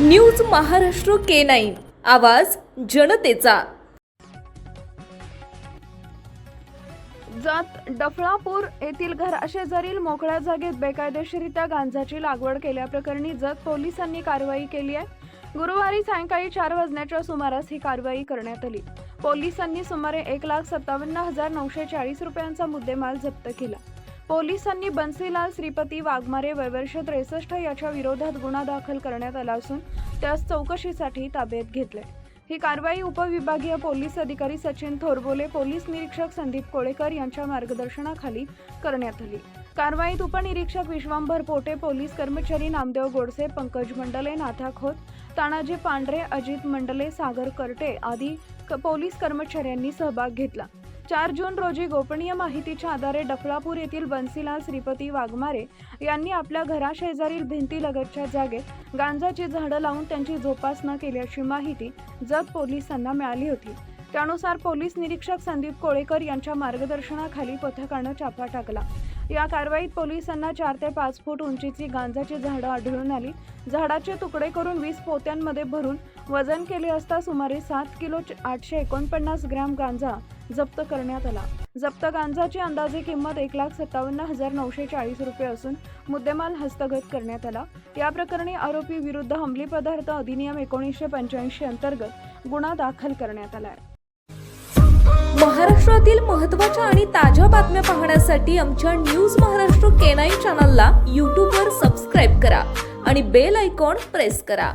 News Maharashtra K9 आवाज जनतेचा। जत डफळापूर येथील घराशेजारील मोकळ्या जागेत बेकायदेशीरित्या गांजाची लागवड केल्याप्रकरणी जत पोलिसांनी कारवाई केली आहे। गुरुवारी सायंकाळी 4 वाजण्याच्या सुमारास ही कारवाई करण्यात आली। पोलिसांनी सुमारे 1,57,940 रुपयांचा मुद्देमाल जप्त केला। पोलिसांनी बन्सीलाल श्रीपती वाघमारे वय वर्ष 63 याच्या विरोधात गुन्हा दाखल करण्यात आला असून त्यास चौकशीसाठी ताब्यात घेतले। ही कारवाई उपविभागीय पोलीस अधिकारी सचिन थोरबोले, पोलीस निरीक्षक संदीप कोळेकर यांच्या मार्गदर्शनाखाली करण्यात आली। कारवाईत उपनिरीक्षक विश्वांभर पोटे, पोलीस कर्मचारी नामदेव गोडसे, पंकज मंडले, नाथा खोत, तानाजी पांढरे, अजित मंडले, सागर करटे आदी पोलीस कर्मचाऱ्यांनी सहभाग घेतला। 4 जून रोजी गोपनीय माहितीच्या आधारे डफळापूर येथील बन्सीलाल श्रीपती वाघमारे यांनी आपल्या घराशेजारील भिंतीलगतच्या जागेत गांजाची झाडं लावून त्यांची जोपासना केल्याची माहिती जत पोलिसांना मिळाली होती। त्यानुसार पोलीस निरीक्षक संदीप कोळेकर यांच्या मार्गदर्शनाखाली पथकाने छापा टाकला। या कारवाईत पोलिसांना 4 ते 5 फूट उंचीची गांजाची झाडं आढळून आली। झाडाचे तुकडे करून 20 पोत्यांमध्ये भरून वजन केले असता सुमारे 7 किलो 849 ग्रॅम गांजा जप्त करण्यात आला। जप्त गांजाची अंदाजे किंमत 1,57,940 रुपये असून मुद्देमाल हस्तगत करण्यात आला। या प्रकरणी आरोपी विरुद्ध अंमली पदार्थ अधिनियम 1985 अंतर्गत गुन्हा दाखल करण्यात आला आहे। महाराष्ट्रातील महत्त्वाच्या आणि ताज्या बातम्या पाहण्यासाठी आमच्या न्यूज महाराष्ट्र K9 चॅनलला YouTube वर सबस्क्राइब करा आणि बेल आयकॉन प्रेस करा।